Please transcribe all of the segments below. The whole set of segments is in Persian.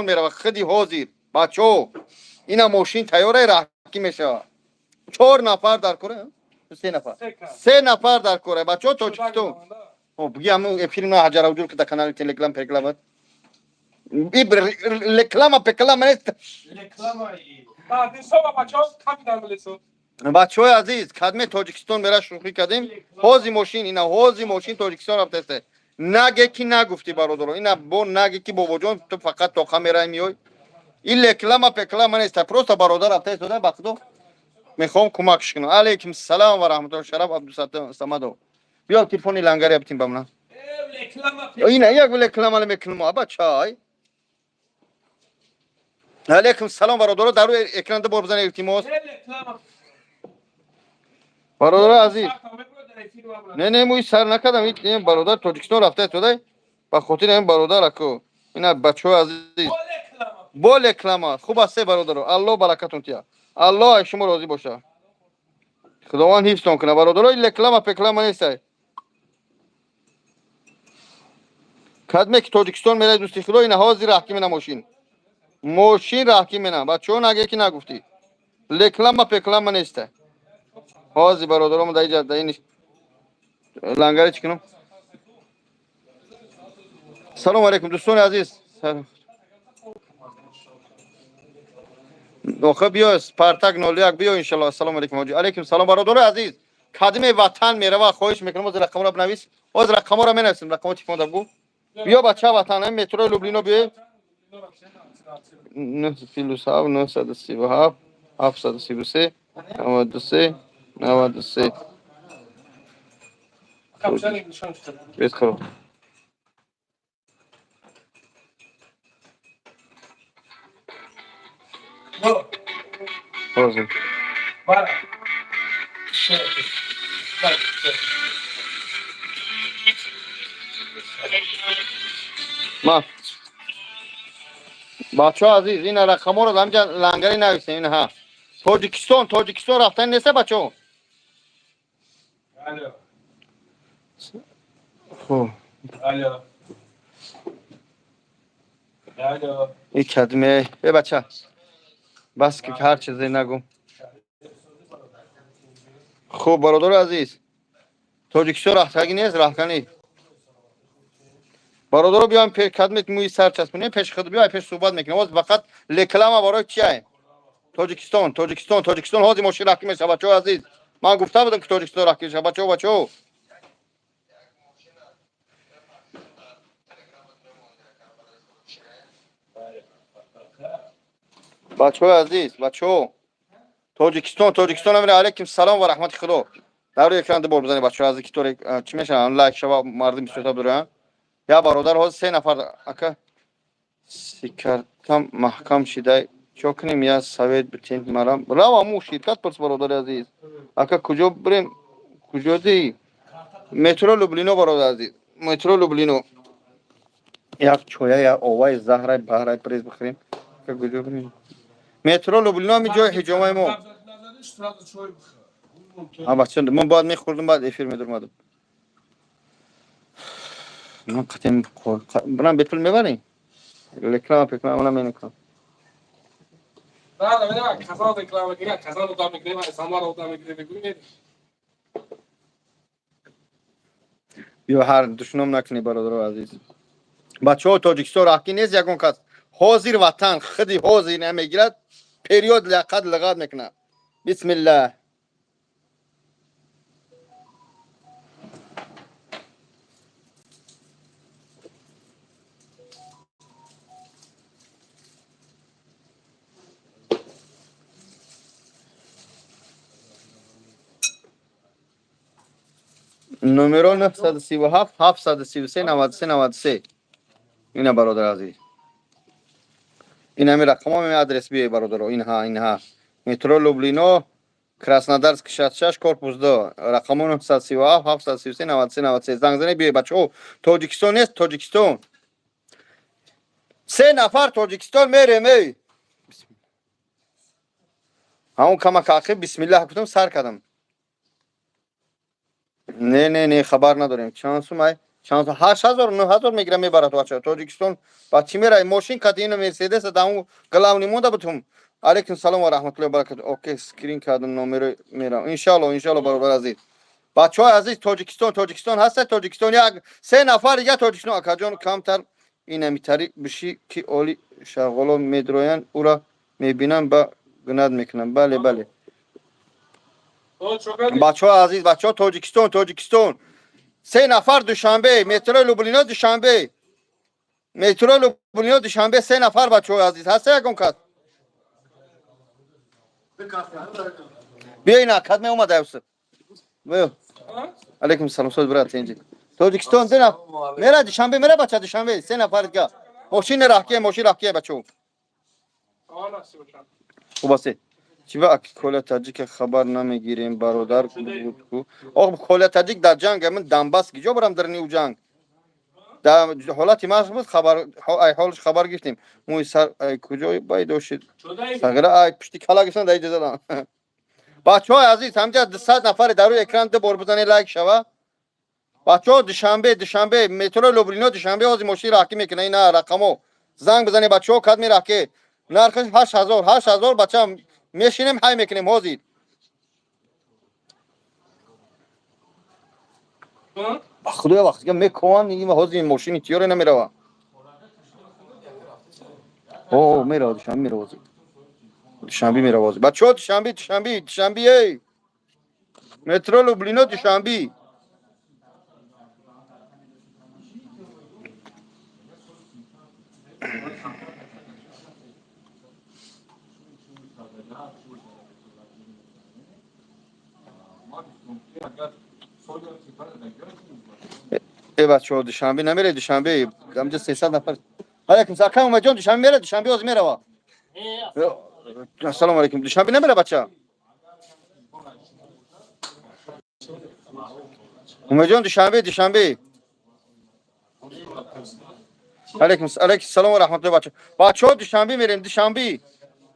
میره خودی حاضر بچو اینا ماشین تیاره راکی میشه 4 نفر در کره 3 نفر در کره بچو تاجیکستان بگم افیلم حجر وجود که در کانال تلگرام پرگلام реклама пеклама нест бачаҳои азиз кадме тоҷикистон мера шӯхӣ кардем ҳози мошин ина ҳози мошин тоҷикистон рафтааст наге ки нагуфтӣ бародаро ина бо наге ки бобоҷон ту фақат тоқа мераи миёй ин реклама пеклама нест просто бародар рафтаастода ба худо мехоҳам кӯмакш кунам алейкум салом ва раҳматуллоҳи шараф абдусамадов биё телефони лангари битин ба ман ина як реклама мекунам бачай алейкум салом бародаро дар рӯи экранда бор бизанед илтимос бародаро азиз не муи сар накардам ин бародар тоҷикистон рафтааст дода ба хотири ин бародар ако ина бачаҳои азиз бо реклама хуб аст бародаро аллоҳ баракатон тия аллоҳ аз шумо розӣ боша худованд ҳифзтон кунад бародаро ин реклама пеклама нест кадме ки тоҷикистон мераи дӯсти худо ина ҳозир раҳкӣ мена мошин раҳкӣ мена бачаҳо наге ки нагуфтӣ реклама пеклама нест ҳозир бародаром дар ин лангаре чӣ кунам салому алейкум дӯстони азиз охир биё спартак 01 биё иншаллоҳ ассалому алейкум ҳоҷи алейкум салом бародарои азиз кадме ватан мерава хоҳиш мекунам ҳозир рақамҳоро бинавис ҳозир рақамҳоро менависем рақамҳо телефон дар бу биё бача ватан метрои лублино биё 937 937 733 93 93 бесхоро ҳозир ма бачаҳо азиз ин рақамҳоро дар ҳамҷа лангари нависем ин ҳа тоҷикистон рафтани нест бачаҳо ин кадме бача бас ки ҳар чизе нагум хуб бародари азиз тоҷикистон рафтагӣ нест рафтанӣ бародаро биёем кадмет муи сар часпонем пеши худ биё пеш суҳбат мекунем ҳозир фақат реклама барои чиаем тоҷикистон ҳозир мошин раҳкӣ мешавад бачаҳои азиз ман гуфта будам ки тоҷикистон раҳкӣ мешавад бачаҳо бачаҳои азиз бачаҳо тоҷикистон амира алейкум салом ва раҳмати худо дар рӯи экран дубор бизанед бачаҳои азиз ки то чӣ мешаванд лайк шава мардум бисёртар доранд я бародар ҳозир 3 нафар ака сикартам маҳкам шидай чо кунем я совет битин марам равам у ширкат пурс бародари азиз ака куҷо бирем куҷо дии метро лублино бародар азиз метро лублино як чоя я оваи заҳрай баҳрай през бихӯрем ака куҷо бирем метро лублино ҳамин ҷои ҳиҷомаи мо бача ман бояд мехӯрдим баъд эфир медурмадам من قطعیم برام بیت پول میبریم reklama peklam ona menekam da kazan reklama girer kazan da migrema insanlar da migrema görüyor yo har dushnom nakni barodaro aziz bachao tojikiston rahki nez yagon kas hozir vatan khidi hozir nemegirad period laqad lagad mekna bismillah номеро 937 733 93 93 اینا برادر عزیز این همین رقم می آدرس بیه برادر اینها مترو لوبلینو کراسنودارسک 66 корпус 2 رقم 937 733 93 93 زنگ زنید بیه بچه‌ها تاجیکستان است تاجیکستان 3 نفر تاجیکستان میره همون کما کاخه بسم الله گفتم سر کردم نه خبر نداریم چانسو مای چند 8000 9000 میگیره میبره تو بچه تاجیکستان با چی میره ماشین کاتین مرسدس دامو گلاونی مونده بتوم علیکم سلام و رحمت الله و برکاته اوکی اسکرین کردم نمره میرم ان شاء الله برابر عزیز بچه های عزیز تاجیکستان هست تاجیکستان یک 3 نفر دیگه تاجیکستان اکاجان کمتر این میتری بشی که اولی شغالا میدروین او را میبینم با گند میکنم بله تو چوکادی بچه ها عزیز بچه ها تاجیکستان 3 نفر دوشنبه مترو لوبلینا دوشنبه مترو لوبلینا دوشنبه 3 نفر بچه های عزیز هست یکم کس بیا این اکادمی اومده اوسط بیا علیکم سلام سوز برات اینجا تاجیکستان دینا میره دوشنبه میره بچه دوشنبه 3 نفر دیگه ماشین راکیه بچه ها آلا سی بچم خوب است چی با کلا تاجیک خبر نمیگیریم برادر بود کو آقا کلا تاجیک در جنگ من دنباس کجا برم در نیو جنگ در حالتی ما بود خبر ای حالش خبر گرفتیم موی سر ای کجا باید باشید چودایی سگره ای پشتی کلا گفتن در اجازه دادن بچه‌ها عزیز همجا 100 نفر در روی اکران ده بار بزنید لایک شوا بچه‌ها دوشنبه مترو لوبلینا دوشنبه از ماشین راکی میکنه اینا رقمو زنگ بزنید بچه‌ها کد می راکی نرخش 8000 بچه‌ها میشینیم های میکنیم حاضر خدا وقتی که میکنم این حاضر ماشین تیاره نمیره اوه میره دوشنبه میره حاضر دوشنبه میره حاضر بچه‌ها دوشنبه ای مترو لوبلینا دوشنبه ای بچه‌ها دوشنبه نمیره دوشنبه همجا 300 نفر علیکم سلام جان دوشنبه میره دوشنبه از میره وا السلام علیکم دوشنبه نمیره بچه جان دوشنبه علیکم سلام و رحمت الله بچه‌ها دوشنبه میریم دوشنبه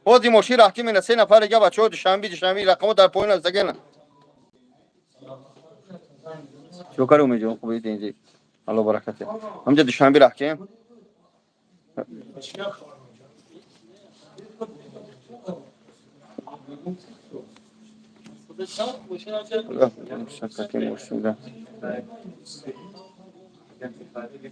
بازی ماشین راکی میره 3 نفر دیگه بچه‌ها دوشنبه رقمو در پایین از دیگه شکر جان خوبی دینجی الله برکته همجا دوشنبه راکی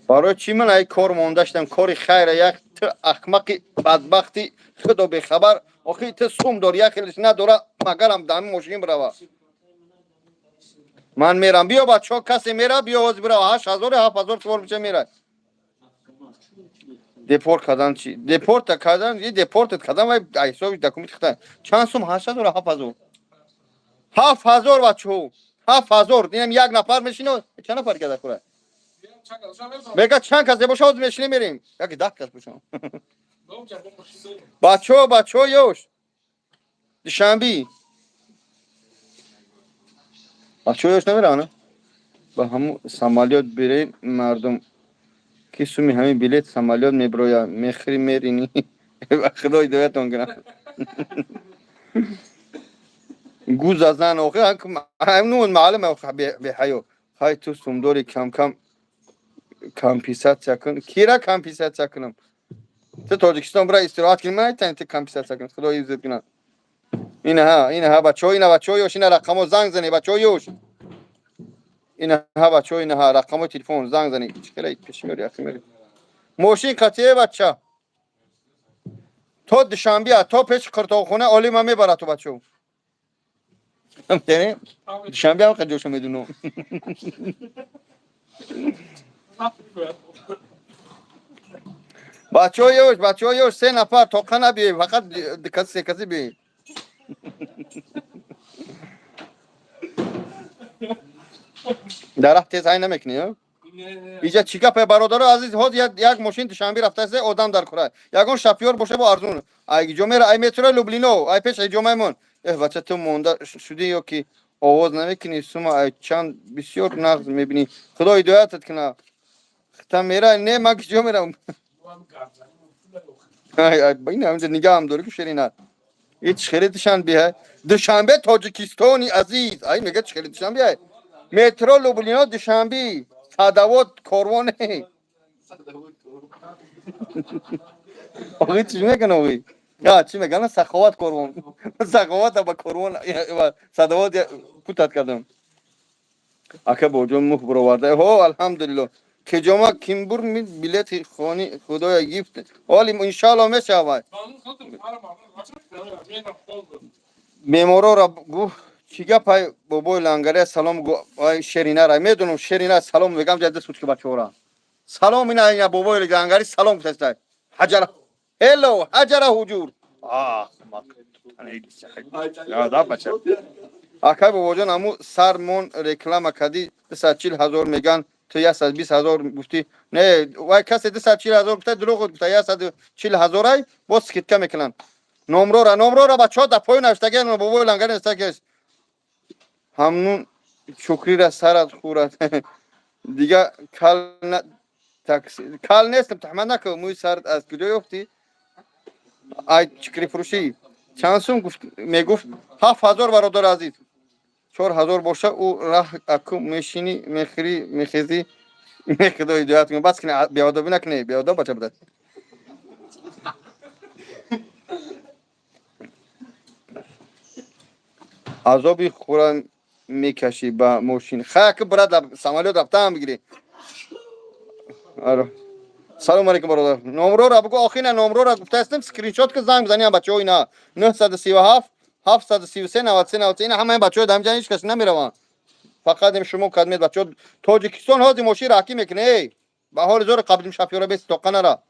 برای چی من ای کار مونداشتم کاری خیره یک تو احمقی بدبختی خدا به خبر آخه تو سوم داری یک خیلیش نداره مگرم دمی ماشین بروا من میرم بیا بچه ها کسی میره بیا از بروا 8000 7000 توار میشه میره دپورت کردن چی دپورت کردن و حساب دکومنت خدای چند سوم 8000 7000 بچه ها 7000 اینم یک نفر میشینه چند نفر گذر کنه میگه چند کس باشه از میشینه میریم یک 10 کس باشم بچه ها یوش دوشنبه بچه ها یوش نمیرن با همون سمالیات برین مردم کی سومی همین بلیت سمالیات میبرویا میخری میرینی خدای دویتون کنه گوز از زن آخه همون معلومه آخه به حیو های تو سومداری کم کمپیسات سکن کیرا کمپیسات سکنم تو تاجیکستان برای استراحت کنیم من تنت کمپیسات سکنم خدای عزت کنه اینها بچه ها یوش این رقمو زنگ زنی بچه ها یوش اینها بچه ها اینها رقمو تلفن زنگ زنی چکره پیش میری اخی میری ماشین قطعه بچه تو دوشنبه تو پیش کرتاخونه عالی من میبره تو بچه ها دوشنبه هم خیلی جوشو میدونم بچه ها یوش 3 نفر توقع نبیه فقط کسی بیه درخت تیز های نمیکنی ها اینجا چیکا پای برادر عزیز هات یک ماشین دوشنبه رفته است آدم در کره یگون شفیار باشه با ارزون ای جو میره ای مترو لوبلینو ای پیش ای جمعمون بچه تو مونده شدی یا که آواز نمیکنی سوما ای چند بسیار نقض میبینی خدا هدایتت کنه تا میره نه من کجا میرم این همینجا نگاه هم داره که شرینت هیچ خریدشان بیه دوشنبه تاجیکستانی عزیز ای میگه چه خریدشان بیه مترو لوبلینا دوشنبه صدوات کاروانه. آقای چی میگن آقای؟ یا چی میگن سخاوت کاروان. سخاوت با کاروان و صدوات کوتاه کردم. اکه بوجون مخ برآورده ها الحمدلله که جمع کیمبور می بلیت خانی خدایا گیفت ولی ان شاء الله میشود. میمورا را گفت چیگه پای بابای لنگره سلام گو آی شیرینه را میدونم شیرینه سلام میگم جد سوت که بچه‌ها سلام اینا بابای لنگری سلام گفتست حجر هلو حجر حجور ما یاد بچه اکای بابا جان امو سرمون رکلام کردی 240,000 میگن تو 120,000 گفتی نه وای کسی 240,000 گفته دروغ گفته 140,000 ای باز سکت میکنن نمره را بچه‌ها در پای نوشتگی بابا لنگر نوشته که همون شکری را سر از خورد دیگه کل تاکسی کل نیستم تحمل نکن موی سر از کجا یافتی ای چکری فروشی چند سوم گفت میگفت 7,000 برادر عزیز 4,000 باشه او راه اکو میشینی میخری میخیزی میخدا هدایت کنه بس کنه بیادبی نکنه بیادب بچه بده عذابی خورن میکشی با ماشین خاک برات سمالیات رفتم بگیری آره سلام علیکم برادر نمره را بگو آخی نه نمره را گفته هستم اسکرین شات که زنگ بزنی هم بچه ها اینا 937 733 93 93 اینا همه بچه های دم هیچ کسی نمیرون فقط هم شما کدمید بچه ها تاجیکستان هازی ماشین راکی میکنه ای به حال زور قبلیم شفیاره بیست توقع نرا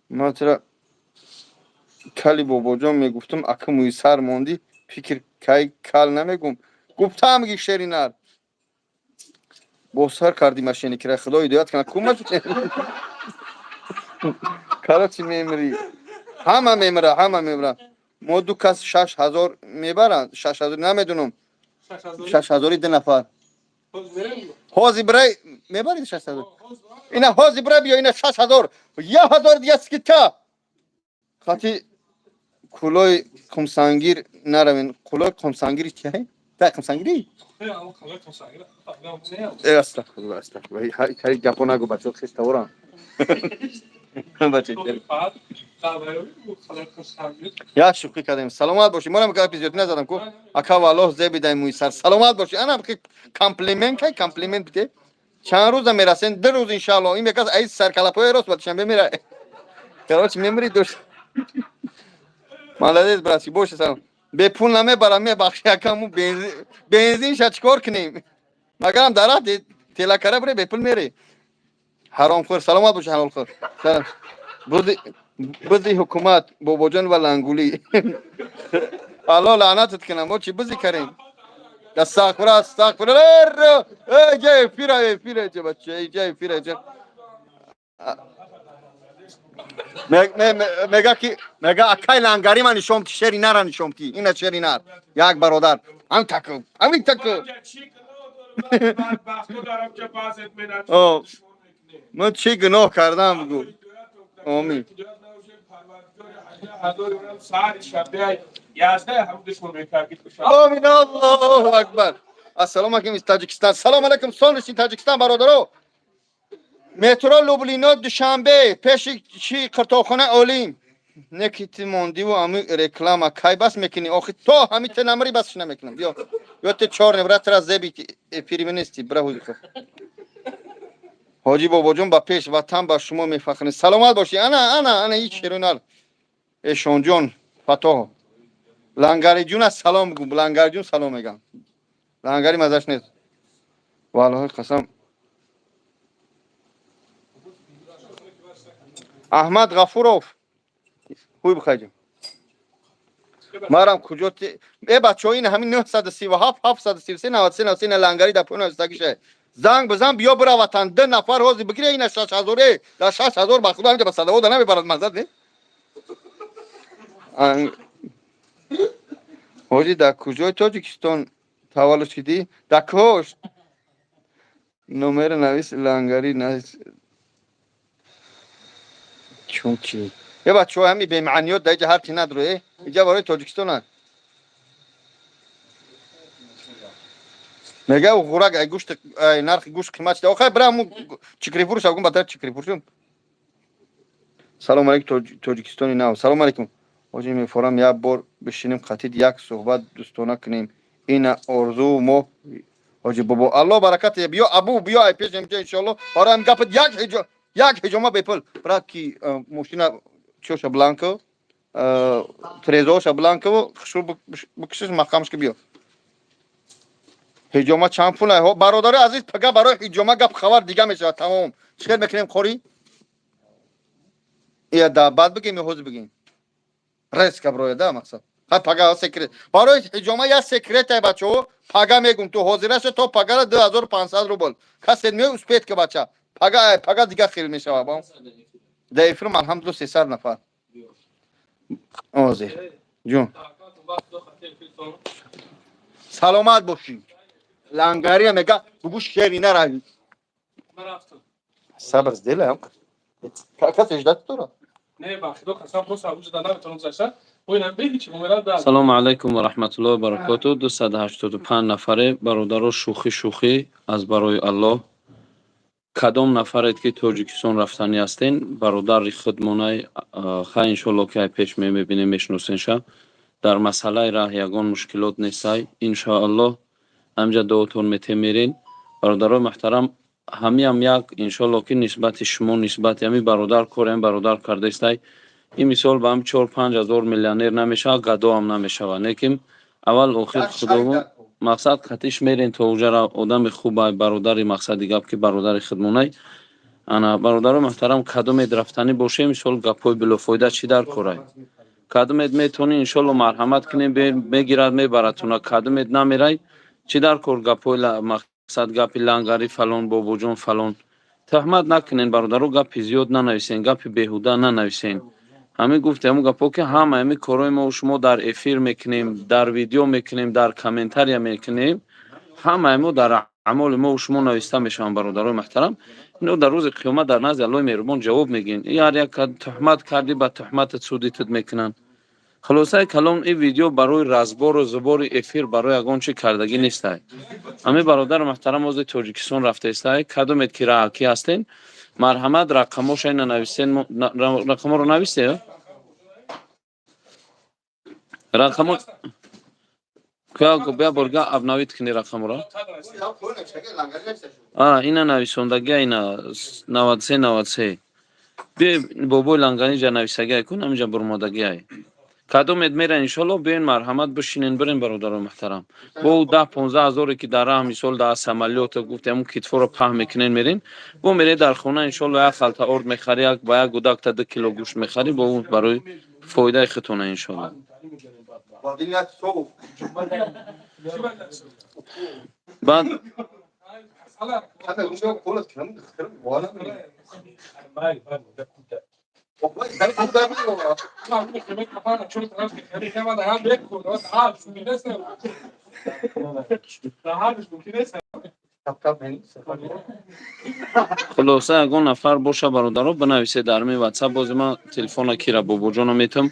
من ترا کلی بابا جان میگفتم اکه موی سر موندی فکر کی کل نمیگم گفتم میگی شیرینر با سر کردی ماشینی که خدا هدایت کنه کومش کارا چی میمری همه میمره ما دو کس 6,000 میبرند 6,000 نمیدونم 6,000 دو نفر هازی برای میبرید 6,000 اینا هازی برای بیا اینا 6,000 1,000 دیگه سکتا خاطی کلوی کمسانگیر نروین کلوی کمسانگیری چیه؟ تا کمسانگیری؟ استغفرالله استغفرالله هی گپو نگو بچه خیست ورم بچه یا شوخی کردیم سلامت باشی ما نمیگه اپیزود نزدم کو اکا والله زیبی دای موی سر سلامت باشی انا بخی کامپلیمنت کی کامپلیمنت بده چند روز میرسن 2 روز ان شاء الله این میگه ای سر کلاپای راست بعد شنبه میره کراچ میمری دوست مالدیت براسی باشه سلام به پول نمیبرم میبخشی یکمو بنزین شد چیکار کنیم مگرم درات تیلا کره بره به پول میری حرام خور سلامت باشه حلال خور سلام بزی حکومت بابا جان و لنگولی الله لعنتت کنم ما چی بزی کریم استغفر ای جای فیره چه بچه ای جای فیره چه میگه اکای لنگری من نشومتی شری نر نشومتی این شری نر یک برادر همین تکو من چی گناه کردم بگو آمین آمین الله اکبر السلام علیکم از تاجیکستان سلام علیکم سونرسی تاجیکستان برادرو مترو لوبلینا دوشنبه پیش چی قرطاخانه اولیم نکیتی موندی و امی رکلام کی بس میکنی آخه تو همین نمری بسش نمیکنم بیا یا ته 4 نبرات را زبی پیرمنستی برا حوزه حاجی بابا جون با پیش وطن با شما میفخرین سلامت باشی انا هیچ شیرونال اشون جون فتاح لنگری جون سلام میگم لنگری جون سلام میگم لنگری مزش نیست والله قسم احمد غفوروف خوب بخیر مارم کجا ای بچه این همین 937 733 93 93 لنگری در پونه استگیشه زنگ بزن بیا برا وطن 2 نفر حاضر بگیره این 6,000 در 6,000 با خدا اینجا به صدوات نمیبرد مزد نه حاجی در کجای تاجیکستان تولد شدی در کاش نمر نویس لنگری نویس چون چی یه بچه ها همی به معنیات در اینجا هرچی نداره اینجا برای تاجیکستان هست میگه او خوراک ای گوشت نرخ گوشت قیمت ده آخه برام چکری فروش اگه بهتر چکری فروشم سلام علیکم تاجیکستانی ناو سلام علیکم حاجی میفرام یک بار بشینیم خطید یک صحبت دوستانه کنیم این آرزو ما حاجی بابا الله برکت بیا ابو بیا ای پیش اینجا ان شاء الله آره ام گپ یک هجوم بپل برا کی ماشینا چوش بلانکو تريزوش بلانکو شو بکشش مقامش که بیا هجوم چند پول ها برادر عزیز پگا برای هجوم گپ خبر دیگه میشه تمام چیکار میکنیم خوری یا دا بعد بگیم حوز بگیم رئیس کبروی ده مقصد ها پگا سکرت برای هجوم یا سکرت ای بچو پگا میگم تو حاضرش تو پگا را 2500 روبل کس می اسپیت که بچا پگا دیگه خیلی میشه بابا در فرم الحمدلله 300 نفر اوزی جون سلامت باشی لنگری میگه بگو شیری نروی صبر دل هم کاکا اجدت تو را سلام علیکم و رحمت الله و برکاته 285 نفره برادر شوخی از برای الله کدام نفرید که تاجیکستان رفتنی هستین برادر خودمونه خواهی انشالله که پیش میبینیم میشناسین در مسئله راه یگان مشکلات نیستای انشاءالله همجا دوتون میتیمیرین برادرای محترم هم یک انشاءالله که نسبت شما نسبت همی برادر کاریم برادر کرده استای این مثال با هم 4-5 هزار میلیونر نمیشه گدا هم نمیشه لیکن اول آخر خودمون مقصد خطیش میرین تا اوجا آدم خوب برادر مقصدی گپ که برادر خودمونه انا برادر محترم کدام رفتنی باشه مثال گپای بلا فایده چی در کارای کدام میتونی انشالله مرحمت کنیم میگیرد میبراتونا کدام نمیرای چی در کار گپای مقصد گپی لنگری فلان بابو جون فلان تهمت نکنین برادرو گپی زیاد ننویسین گپی بیهوده ننویسین همین گفتم گپا که همه کارای ما و شما در افیر میکنیم در ویدیو میکنیم در کامنتاری میکنیم همه در اعمال ما و شما نوشته میشن برادرای محترم اینو در روز قیامت در نزد الله مهربان جواب میگین یار یک تهمت کردی به تهمت سودیت میکنن خلاصه کلام این ویدیو برای رزبار و زبار افیر برای اگون چی کردگی نیسته همه برادر محترم از تاجیکستان رفته است کدومت که راکی هستین مرحمت رقماش اینا نویسین رقم رو نویسه رقم که بیا برگا ابنویت کنی رقم رو اینا نویسوندگی اینا 93 بی بابو لنگانی جا نویسگی کن همینجا برمادگی های کدوم میره انشالله بیاین مرحمت بشینین برین برادران محترم با 10-15 هزاری که در راه مثال در عملیات گفتم کتفو رو پهن میکنین میرین با میره در خونه انشالله یک خلطه ارد میخری یک با یک گودک تا 2 کیلو گوشت میخری با اون برای فایده خودتون انشالله بعد خلاصه اگه نفر باشه برادرها بنویسه در می واتساپ باز ما تلفن کی را بابا جان میتم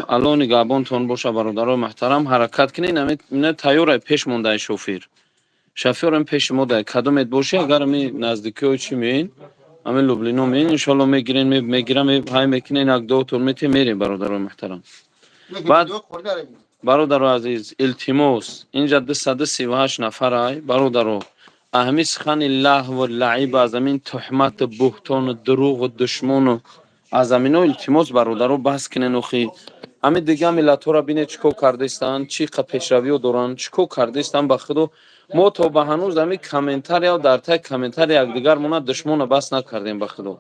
الان نگهبان تون باشه برادرها محترم حرکت کنین نه تیار پیش مونده شوفرم پیش مونده کدومت باشه اگر می نزدیکی چی میین همین لوبلینو میین ان شاء الله میگیرم های میکنین یک دو تون میریم برادرها محترم بعد برادر عزیز التماس اینجا 238 نفر های برادر اهمیس خان الله و لعیب از امین تهمت بهتان و دروغ و دشمن و از امین التماس برادر بحث کنین اخی همین دیگه ملت را بینه چیکو کرده استن چی پیشروی و دوران چیکو کرده استن به خود ما تا به هنوز همین کامنتار یا در تای کامنتار یک دیگر مون دشمن بس نکردیم به خود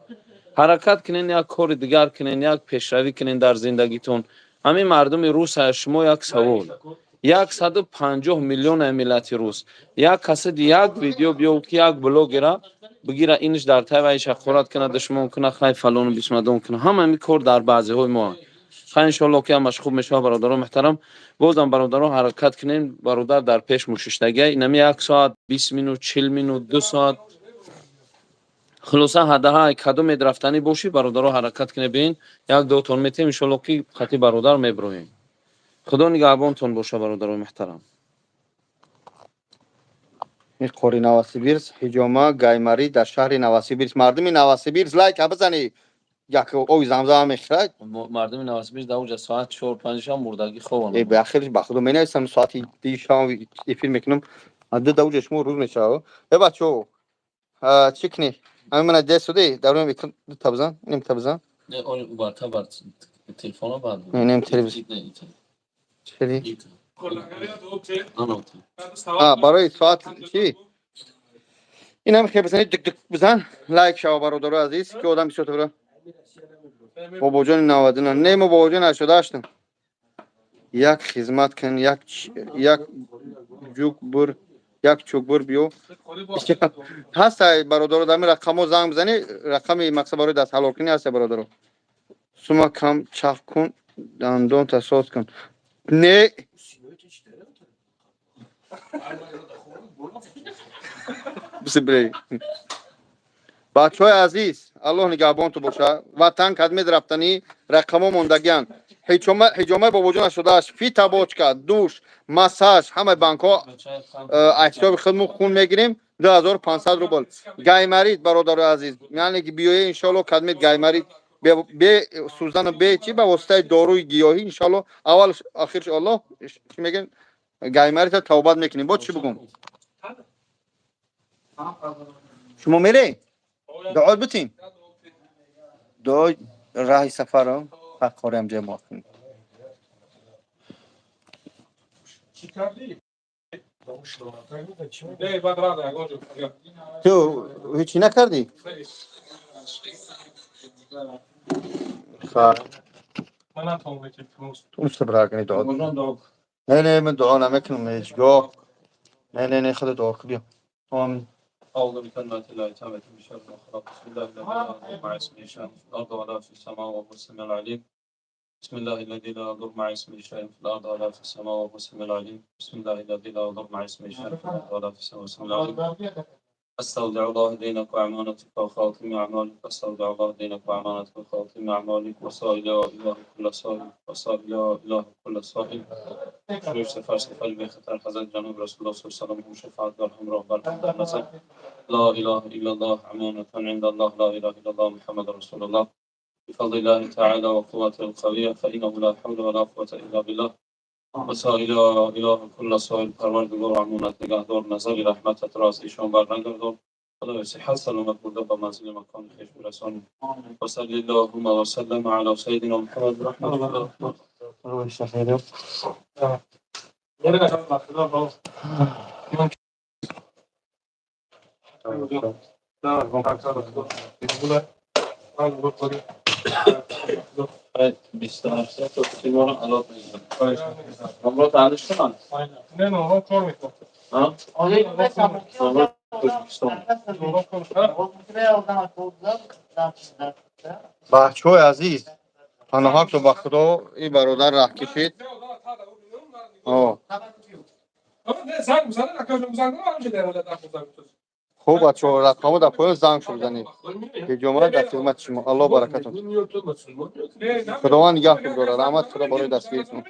حرکت کنین یک کار دیگر کنین یک پیشروی کنین در زندگیتون همین مردم روس شما یک سوال 150 میلیون ملت روس یک کس یک ویدیو بیاد که یک بلاگر بگیره اینش در تای وایش خورد کنه دشمن کنه خای فلان بسمدون کنه همین کار در بعضی های ما خیر ان شاء الله که مشغول میشه برادران محترم بازم برادران حرکت کنین برادر در پیش مششتگی نمی 1 ساعت 20 مینوت 40 مینوت 2 ساعت خلاصه هداهای کدوم رفتنی باشی برادرها حرکت کنه بین یک دو تون میتیم ان شاء الله که خطی برادر میبرویم خدا نگهبانتون باشه برادران محترم میخوری نواسیبیرس هجوما گایماری در شهر نواسیبیرس مردم نواسیبیرس لایک بزنی یک اوی زمزمه میخرد مردم نواسیبیرس در اونجا ساعت 4-5 هم مردگی خوابن. ای به آخرش با خودم می نویسم ساعتی دی شام فیلم میکنم عدد دوجه شما روز میشه ای بچو چیکنی همین من دست شده درون میکنم تبزن نیم تبزن نه اون بالاتر بر تلفن بعد. نیم تلویزیون چی برای ساعت چی این هم خیلی بزنید دک دک بزن لایک شو برادر عزیز که آدم بسیار برا بابا جان 99 نه ما بابا جان 88 یک خدمت کن یک جوک بر یک چوک بر بیو هست برادر دمی رقمو زنگ بزنی رقم مقصد برای دست حلال کنی هست برادر سوما کم چاق کن دندون تسوس کن نه بسیبری بچه‌های عزیز الله نگهبانتون باشه وطن خدمت رفتنی رقمو موندگیان هجومه بابا جان 88 فی تابوچکا دوش مساج همه بانک ها احتساب خدمت خون میگیریم 2500 روبل گایمرید برادر عزیز یعنی که بیوی ان شاء الله خدمت گایمرید به سوزن به چی به واسطه داروی گیاهی ان شاء الله اول آخرش الله چی میگن گایمرید توبه میکنیم با چی بگم شما میری دعوت بتین دو راه سفر رو حق خورم جای ما کنیم تو هیچی نکردی؟ خب تو مستبرا کنی دعا نه من دعا نمیکنم هیچگاه نه خود دعا کنی آمین أعوذ بكلمات الله تعالى من شر ما خلق. بسم الله الذي لا يضر مع اسمه شيء في الأرض ولا في السماء وهو السميع العليم. بسم الله الذي لا يضر مع اسمه شيء في الأرض ولا في السماء وهو السميع العليم. بسم الله الذي لا يضر مع اسمه شيء في الأرض ولا في السماء وهو السميع العليم. أستودع الله دينك وأمانتك وخاتم أعمالك. أستودع الله دينك وأمانتك وخاتم أعمالك وصائل يا إله كل صائل وصائل يا إله كل صائل. شروع سفر سفر بخطر حضرت جناب رسول الله صلى الله عليه وسلم شفاعت در همراه بر نظر لا إله إلا الله أمانة عند الله لا إله إلا الله محمد رسول الله بفضل الله تعالى وقوته القوية فإنه لا حول ولا قوة إلا بالله. وسائل يا إله كل صائل پروردگار امانت نگهدار نظر رحمتت را از ایشان برنگردان خدای صحت سلامت برده به منزل مکان خویش برسانید و صلی اللهم و سلم علی سیدنا محمد رحمت الله نمبر تعالش کنن نه نه کار میکنم بچه های عزیز پناهک تو با خدا این برادر راه کشید خوب بچه ها رقمو در پایان زنگ شو بزنید که جمعه در خدمت شما الله برکتون خداوند نگهتون داره رحمت خدا برای دستگیرتون